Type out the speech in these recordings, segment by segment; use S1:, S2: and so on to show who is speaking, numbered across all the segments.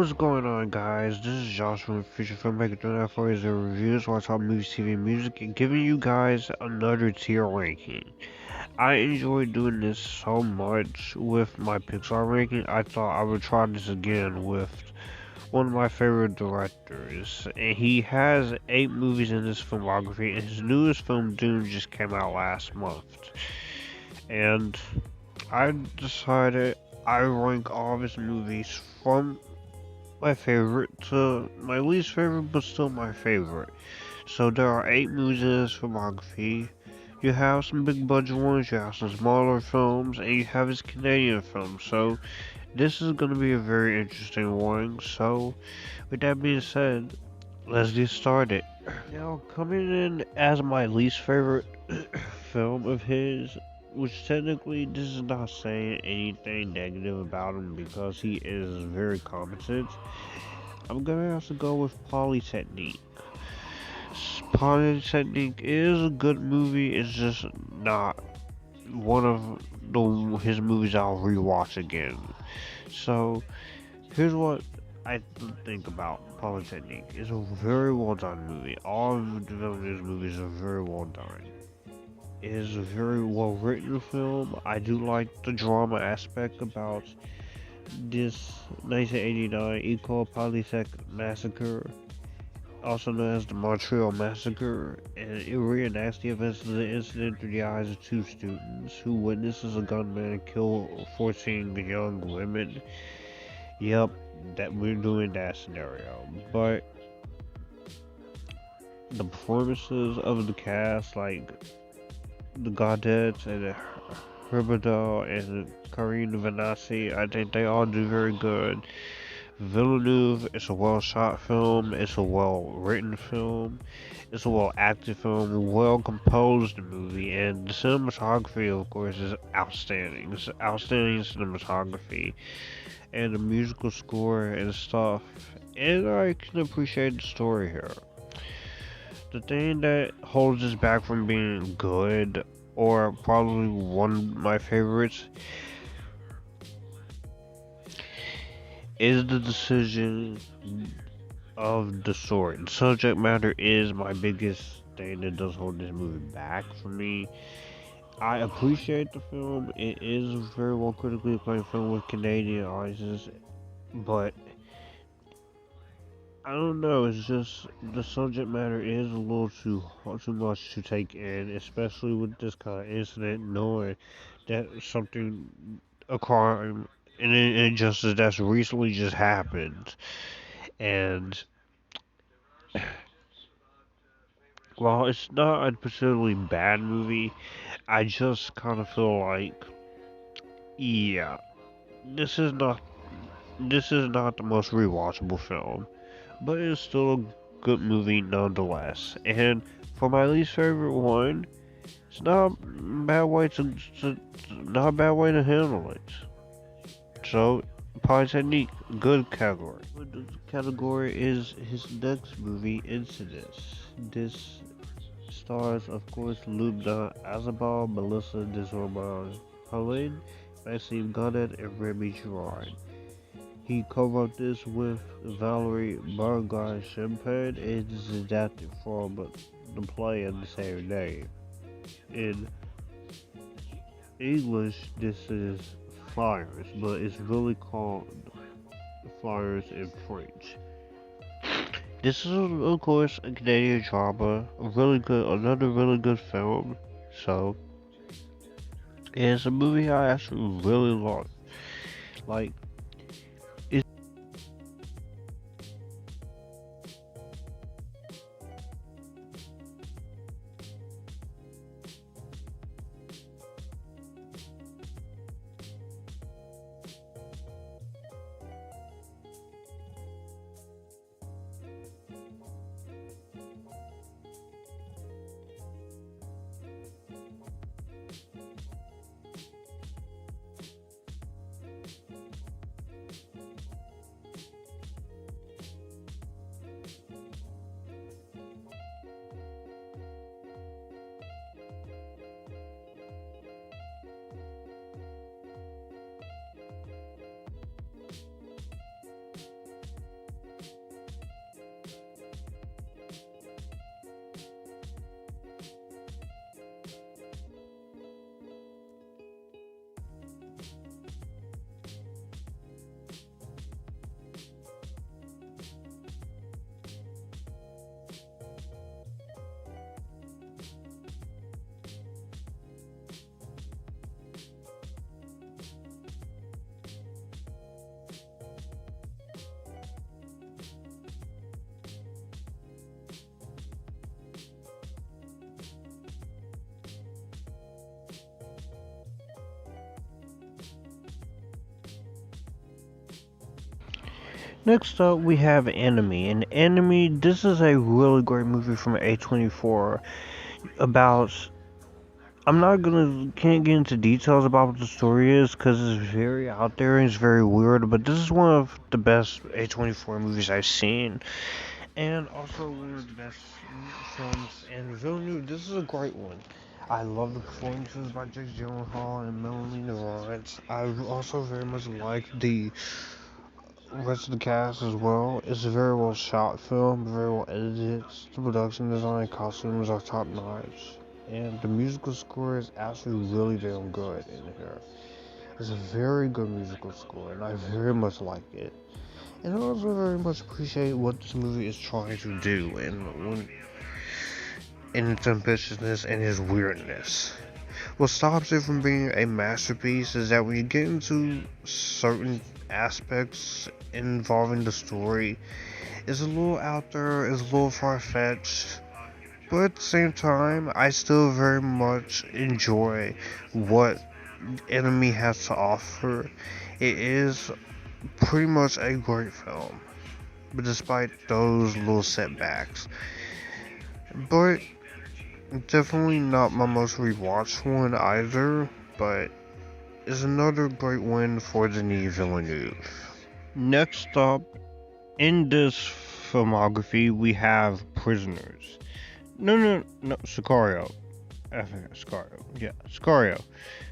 S1: What's going on, guys? This is Josh from Future Filmmaker doing that for his reviews, watch all movies, TV, and music, and giving you guys another tier ranking. I enjoy doing this so much with my Pixar ranking. I thought I would try this again with one of my favorite directors, and he has 8 movies in his filmography, and his newest film, Dune, just came out last month. And I decided I rank all of his movies from my favorite to my least favorite, but still my favorite. So there are 8 movies in his filmography. You have some big budget ones, you have some smaller films, and you have his Canadian films. So this is going to be a very interesting one. So with that being said, let's get started. Now, coming in as my least favorite film of his, which technically this is not saying anything negative about him because he is very competent, I'm gonna have to go with Polytechnique. Polytechnique is a good movie, it's just not one of his movies I'll rewatch again. So, here's what I think about Polytechnique. It's a very well done movie. All of Villeneuve's movies are very well done. It is a very well written film. I do like the drama aspect about this 1989 Eco Polytech Massacre, also known as the Montreal Massacre, and it reenacts the events of the incident through the eyes of 2 students who witnesses a gunman kill 14 young women. Yep, that we're doing that scenario. But the performances of the cast, like the Gaudettes and Herbadal and Karine Vanassi, I think they all do very good. Villeneuve, it's a well shot film, it's a well written film, it's a well acted film, well composed movie, and the cinematography, of course, is outstanding. It's outstanding cinematography, and the musical score and stuff, and I can appreciate the story here. The thing that holds this back from being good, or probably one of my favorites, is the decision of the story. The subject matter is my biggest thing that does hold this movie back for me. I appreciate the film. It is a very well critically acclaimed film with Canadian audiences, but I don't know. It's just the subject matter is a little too much to take in, especially with this kind of incident, knowing that something, a crime, and an injustice that's recently just happened, and while it's not a particularly bad movie, I just kind of feel like, yeah, this is not this is not the most rewatchable film, but it's still a good movie nonetheless. And for my least favorite one, it's not a bad way to not a bad way to handle it. So, Polytechnique, good category. The category is his next movie, Incendies. This stars, of course, Lubna Azabal, Melissa Desormeaux, Pauline, Maxime Godet, and Remy Gerard. He co-wrote this with Valerie Bargard-Champagne and is adapted from the play of the same name. In English, this is Flyers, but it's really called Flyers in French. This is, of course, a Canadian drama, another really good film. So, it's a movie I actually really like. Like, Next up, we have Enemy. And Enemy, this is a really great movie from A24 about. Can't get into details about what the story is because it's very out there and it's very weird, but this is one of the best A24 movies I've seen. And also one of the best films. And Villenueve, this is a great one. I love the performances by Jake Gyllenhaal and Melanie Laurent. I also very much like the rest of the cast as well. It's a very well shot film, very well edited. The production design and costumes are top notch. And the musical score is actually really damn good in here. It's a very good musical score, and I very much like it. And I also very much appreciate what this movie is trying to do, and its ambitiousness and its weirdness. What stops it from being a masterpiece is that when you get into certain aspects involving the story, it's a little out there, it's a little far-fetched, but at the same time, I still very much enjoy what Enemy has to offer. It is pretty much a great film, but despite those little setbacks. But definitely not my most rewatched one either, but is another great win for Denis Villeneuve. Next up, in this filmography, we have Prisoners. No, Sicaro. I forgot, Sicaro. Yeah, Sicaro.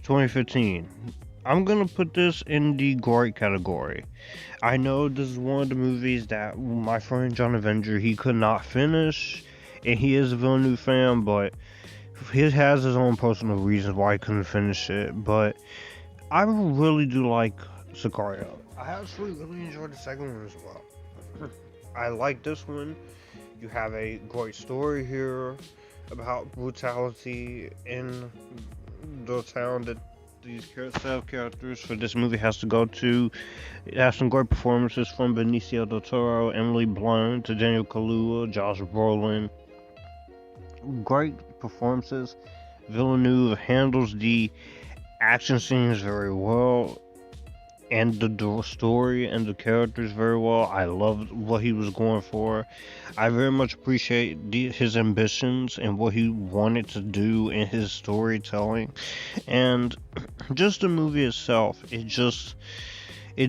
S1: 2015. I'm gonna put this in the great category. I know this is one of the movies that my friend John Avenger, he could not finish, and he is a Villeneuve fan, but he has his own personal reasons why he couldn't finish it. But I really do like Sicaro. I actually really enjoyed the second one as well. I like this one. You have a great story here about brutality in the town that these characters for this movie has to go to. It has some great performances from Benicio del Toro, Emily Blunt, to Daniel Kaluuya, Josh Brolin. Great performances. Villeneuve handles the action scenes very well, and the story and the characters very well. I loved what he was going for. I very much appreciate his ambitions and what he wanted to do in his storytelling, and just the movie itself. It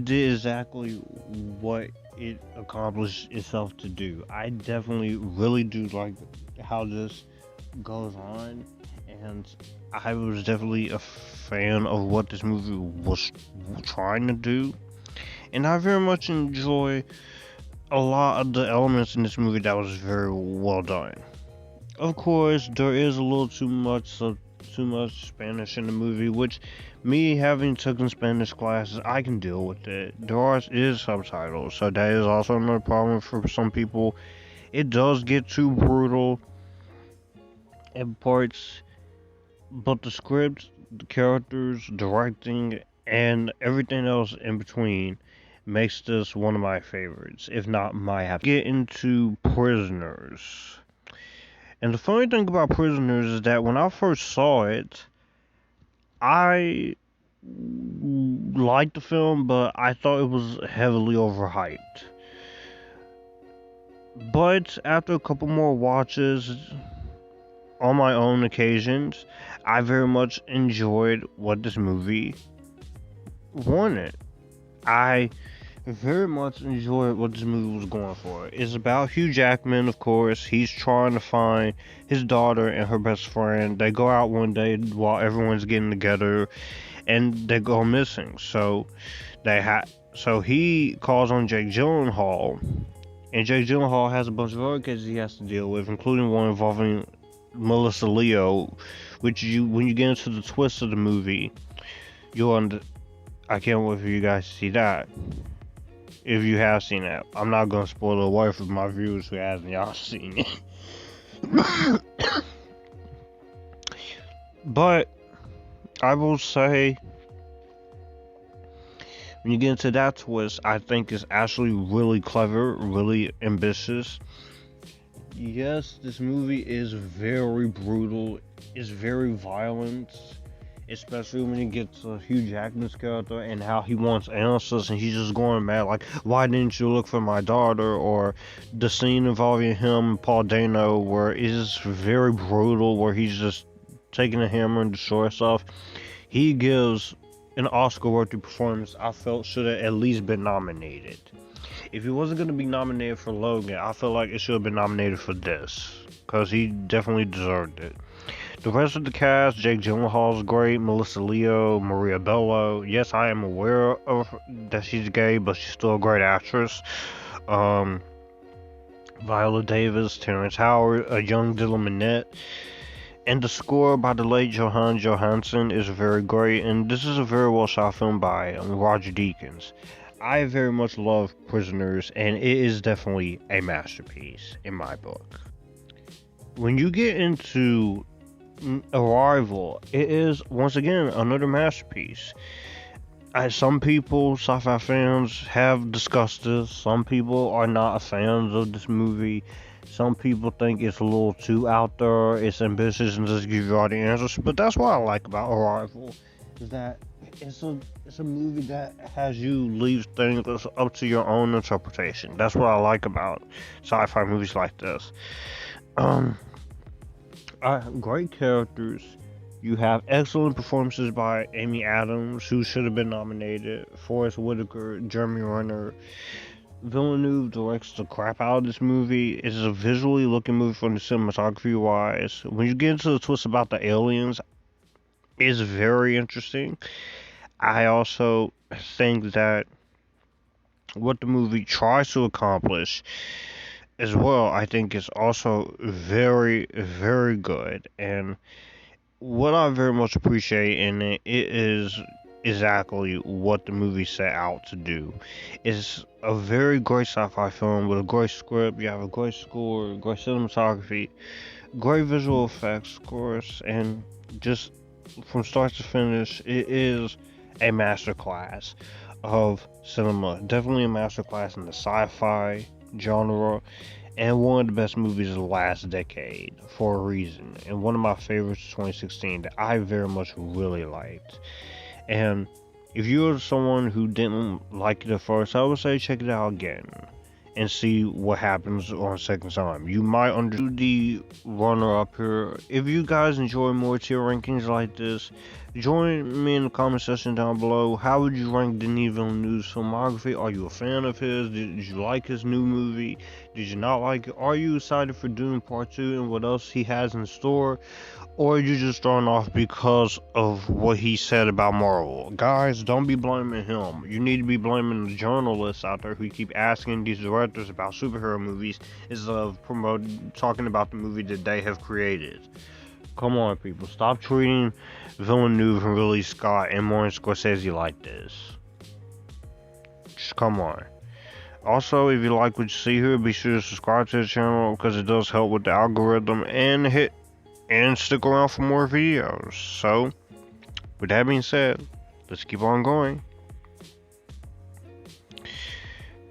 S1: did exactly what it accomplished itself to do. I definitely really do like how this goes on, and I was definitely a fan of what this movie was trying to do, and I very much enjoy a lot of the elements in this movie that was very well done. Of course, there is a little too much Spanish in the movie, which me having taken Spanish classes, I can deal with it. Is subtitles, so that is also another problem for some people. It does get too brutal in parts, but the script, the characters, directing, and everything else in between makes this one of my favorites, if not my happy. Get into Prisoners. And the funny thing about Prisoners is that when I first saw it, I liked the film, but I thought it was heavily overhyped. But after a couple more watches, on my own occasions, I very much enjoyed what this movie wanted. I very much enjoyed what this movie was going for. It's about Hugh Jackman, of course. He's trying to find his daughter and her best friend. They go out one day while everyone's getting together, and they go missing. So he calls on Jake Gyllenhaal, and Jake Gyllenhaal has a bunch of other cases he has to deal with, including one involving Melissa Leo, which when you get into the twist of the movie, I can't wait for you guys to see that. If you have seen that, I'm not gonna spoil it away for my viewers who hasn't y'all seen it. But I will say, when you get into that twist, I think it's actually really clever, really ambitious. Yes, this movie is very brutal, it's very violent, especially when he gets Hugh Jackman's character and how he wants answers and he's just going mad like, why didn't you look for my daughter? Or the scene involving him and Paul Dano where it is very brutal, where he's just taking a hammer and destroying stuff. He gives an Oscar-worthy performance. I felt should have at least been nominated. If he wasn't going to be nominated for Logan, I feel like it should have been nominated for this, because he definitely deserved it. The rest of the cast, Jake Gyllenhaal's great, Melissa Leo, Maria Bello. Yes, I am aware of that she's gay, but she's still a great actress. Viola Davis, Terrence Howard, a young Dylan Minnette. And the score by the late Johan Johansson is very great, and this is a very well shot film by Roger Deakins. I very much love Prisoners, and it is definitely a masterpiece in my book. When you get into Arrival, it is once again another masterpiece. Some people, sci-fi fans, have discussed this. Some people are not fans of this movie. Some people think it's a little too out there, it's ambitious, and doesn't give you all the answers. But that's what I like about Arrival, is that it's a movie that has you leave things up to your own interpretation. That's what I like about sci-fi movies like this. Great characters. You have excellent performances by Amy Adams, who should have been nominated, Forest Whitaker, Jeremy Renner. Villeneuve directs the crap out of this movie. It's a visually looking movie from the cinematography wise. When you get into the twist about the aliens, it's very interesting. I also think that what the movie tries to accomplish as well, I think is also very, very good. And what I very much appreciate in it is exactly what the movie set out to do. It's a very great sci-fi film with a great script. You have a great score, great cinematography, great visual effects, of course, and just from start to finish, it is a masterclass of cinema. Definitely a masterclass in the sci-fi genre, and one of the best movies of the last decade for a reason, and one of my favorites of 2016 that I very much really liked. And if you're someone who didn't like it at first, I would say check it out again and see what happens on second time. You might understand the runner-up here. If you guys enjoy more tier rankings like this, join me in the comment section down below. How would you rank Denis Villeneuve's filmography? Are you a fan of his? Did you like his new movie? Did you not like it? Are you excited for Dune Part 2 and what else he has in store? Or are you just thrown off because of what he said about Marvel? Guys, don't be blaming him. You need to be blaming the journalists out there who keep asking these directors about superhero movies instead of talking about the movie that they have created. Come on, people. Stop treating Villeneuve and Ridley Scott and Martin Scorsese like this. Just come on. Also, if you like what you see here, be sure to subscribe to the channel because it does help with the algorithm, and stick around for more videos. So, with that being said, let's keep on going.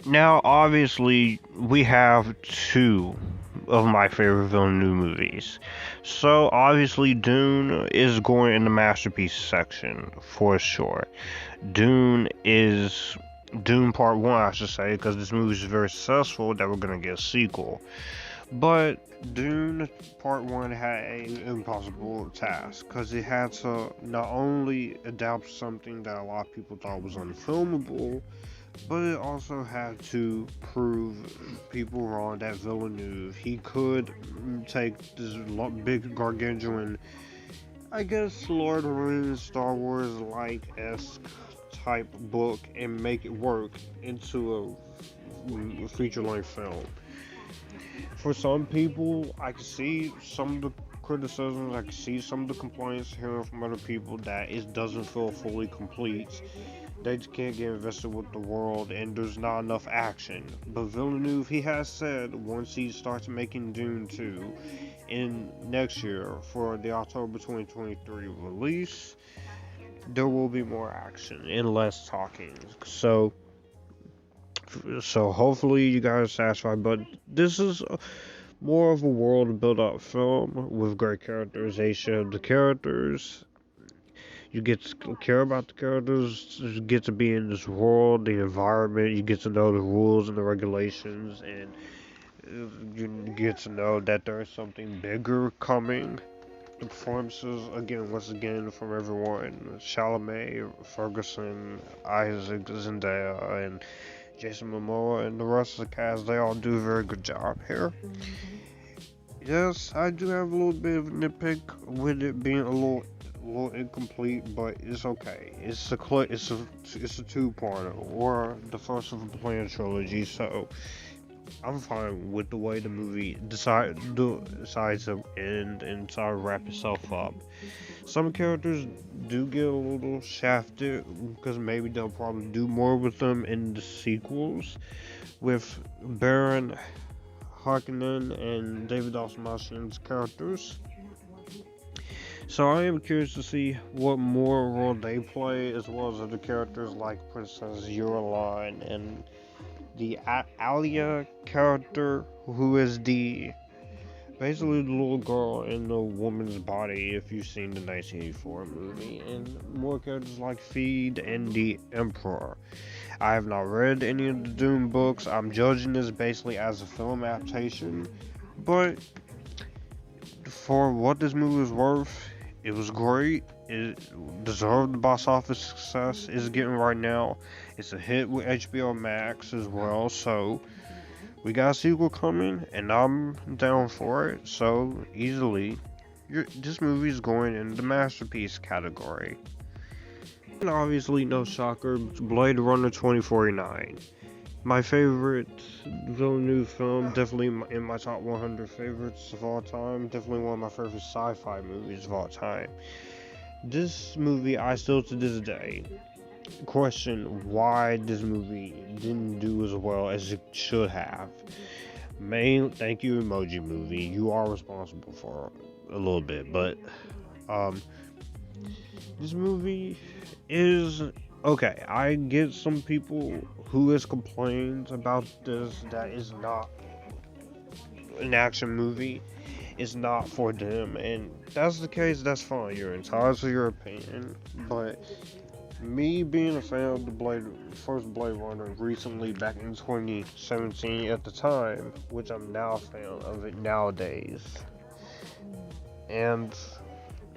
S1: Now, obviously, we have two of my favorite Villeneuve movies. So, obviously, Dune is going in the masterpiece section for sure. Dune Part 1, I should say, because this movie is very successful that we're going to get a sequel. But Dune Part 1 had an impossible task, because it had to not only adapt something that a lot of people thought was unfilmable, but it also had to prove people wrong that Villeneuve, he could take this big gargantuan, I guess, Lord of the Rings, Star Wars-like-esque type book and make it work into a feature-length film. For some people, I can see some of the criticisms, I can see some of the complaints hearing from other people that it doesn't feel fully complete. They just can't get invested with the world and there's not enough action. But Villeneuve, he has said once he starts making Dune 2 in next year for the October 2023 release, there will be more action and less talking. So hopefully you guys are satisfied, but this is more of a world build up film with great characterization of the characters. You get to care about the characters, you get to be in this world, the environment, you get to know the rules and the regulations, and you get to know that there is something bigger coming. The performances, again, once again, from everyone: Chalamet, Ferguson, Isaac, Zendaya, and Jason Momoa, and the rest of the cast. They all do a very good job here. Yes, I do have a little bit of a nitpick with it being a little incomplete, but it's okay. It's a two-parter, or the first of a planned trilogy, so I'm fine with the way the movie decides to end and decide to wrap itself up. Some characters do get a little shafted because maybe they'll probably do more with them in the sequels, with Baron Harkonnen and David Dastmalchian's characters. So I am curious to see what more role they play, as well as other characters like Princess Euroline and the Alia character, who is basically the little girl in the woman's body, if you've seen the 1984 movie, and more characters like Feed and the Emperor. I have not read any of the Dune books. I'm judging this basically as a film adaptation, but for what this movie was worth, it was great. It deserved the box office success it's getting right now. It's a hit with HBO Max as well, so we got a sequel coming, and I'm down for it. So easily, this movie is going in the masterpiece category. And obviously, no shocker, Blade Runner 2049. My favorite Villeneuve film, definitely in my top 100 favorites of all time. Definitely one of my favorite sci-fi movies of all time. This movie, I still to this day question why this movie didn't do as well as it should have. Thank you, Emoji Movie. You are responsible for a little bit, but this movie is okay. I get some people who has complained about this, that is not an action movie. It's not for them, and that's the case. That's fine. You're entitled to your opinion, but me being a fan of the first Blade Runner recently, back in 2017 at the time, which I'm now a fan of it nowadays, and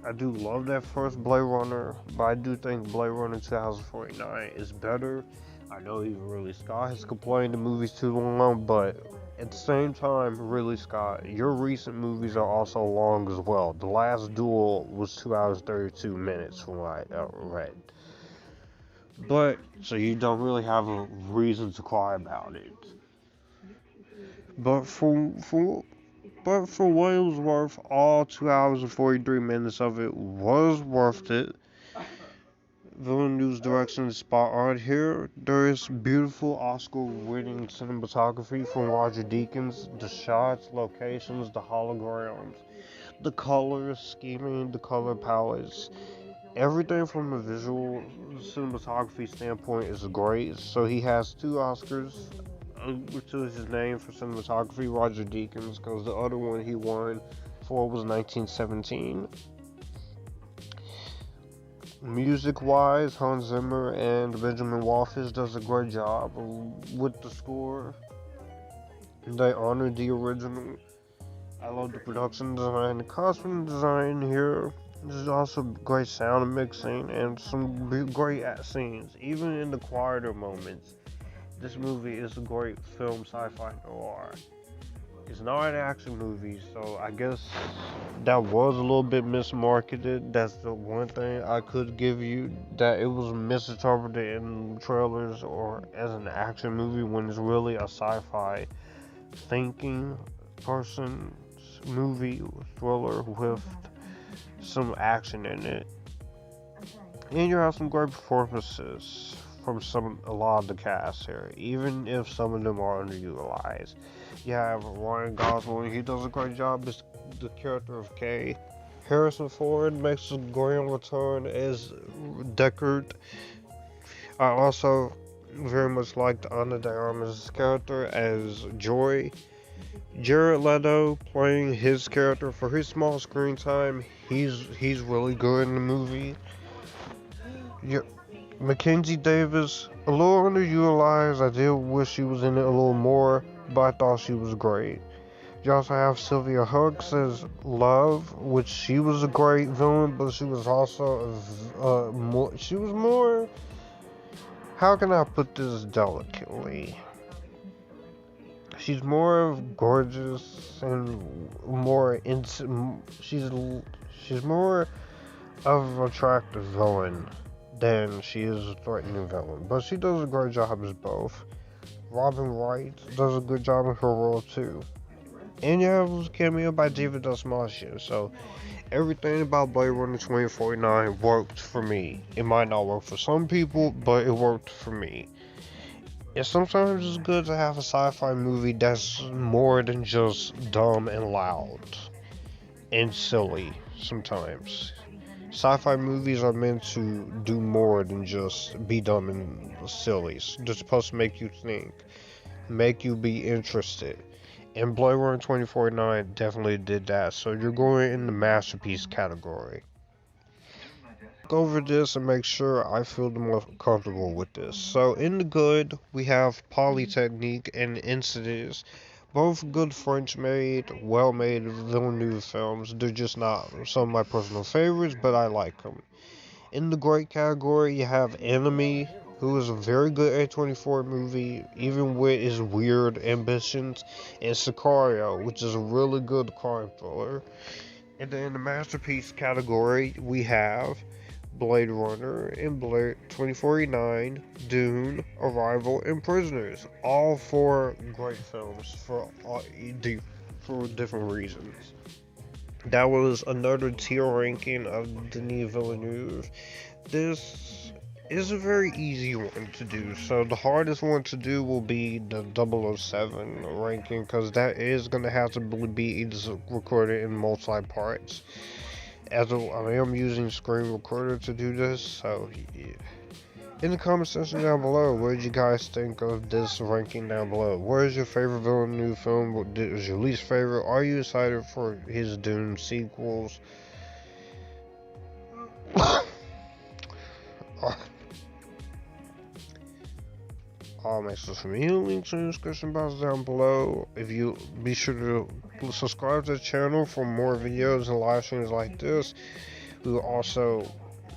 S1: I do love that first Blade Runner, but I do think Blade Runner 2049 is better. I know even Ridley Scott has complained the movie's too long, but at the same time, Ridley Scott, your recent movies are also long as well. The Last Duel was 2 hours 32 minutes from what I read. But, so you don't really have a reason to cry about it. But for what it was worth, all 2 hours and 43 minutes of it was worth it. Villeneuve's direction is spot on here. There is beautiful Oscar-winning cinematography from Roger Deakins. The shots, locations, the holograms, the color scheming, the color palettes. Everything from a visual cinematography standpoint is great. So he has 2 Oscars to his name for cinematography, Roger Deakins, because the other one he won for was 1917. Music-wise, Hans Zimmer and Benjamin Wallfisch does a great job with the score. They honor the original. I love the production design, the costume design here. There's also great sound mixing and some great scenes. Even in the quieter moments, this movie is a great film, sci-fi noir. It's not an action movie, so I guess that was a little bit mismarketed. That's the one thing I could give you, that it was misinterpreted in trailers or as an action movie when it's really a sci-fi thinking person's movie thriller with some action in it. And you have some great performances from a lot of the cast here, even if some of them are underutilized. You have Ryan Gosling, he does a great job as the character of Kay. Harrison Ford makes a grand return as Deckard. I also very much liked Ana de Armas' character as Joy. Jared Leto playing his character for his small screen time, he's really good in the movie. Yeah, Mackenzie Davis, a little underutilized. I did wish she was in it a little more, but I thought she was great. You also have Sylvia Hooks as Love, which she was a great villain, but she was also she was more. How can I put this delicately? She's more gorgeous and more she's more of an attractive villain than she is a threatening villain, but she does a great job as both. Robin Wright does a good job in her role too. And you have a cameo by David Dastmalchian, so everything about Blade Runner 2049 worked for me. It might not work for some people, but it worked for me. And sometimes it's good to have a sci-fi movie that's more than just dumb and loud and silly sometimes. Sci-fi movies are meant to do more than just be dumb and silly. They're supposed to make you think, make you be interested. And Blade Runner 2049 definitely did that, so you're going in the masterpiece category. Go over this and make sure I feel the most comfortable with this. So in the good, we have Polytechnique and Incendies. Both good French-made, well-made Villeneuve films. They're just not some of my personal favorites, but I like them. In the great category, you have Enemy, who is a very good A24 movie, even with his weird ambitions, and Sicaro, which is a really good crime thriller. And then in the masterpiece category, we have Blade Runner and Blade 2049, Dune, Arrival, and Prisoners. All four great films for different reasons. That was another tier ranking of Denis Villeneuve. This is a very easy one to do. So the hardest one to do will be the 007 ranking, because that is going to have to be recorded in multi-parts. I am using Screen Recorder to do this, so yeah. In the comment section down below, what did you guys think of this ranking down below? What is your favorite Villeneuve film? What is your least favorite? Are you excited for his Dune sequels? All my social media links in the description box down below. If you be sure to subscribe to the channel for more videos and live streams like this. We will also,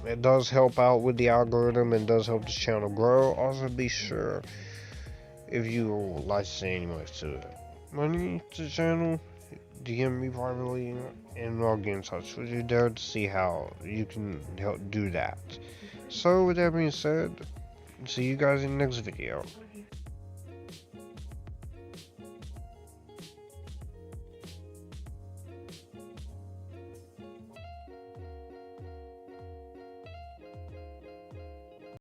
S1: it does help out with the algorithm and does help the channel grow. Also be sure, if you would like to say any much to money to the channel, DM me privately and I'll get in touch with you there to see how you can help do that. So with that being said, see you guys in the next video.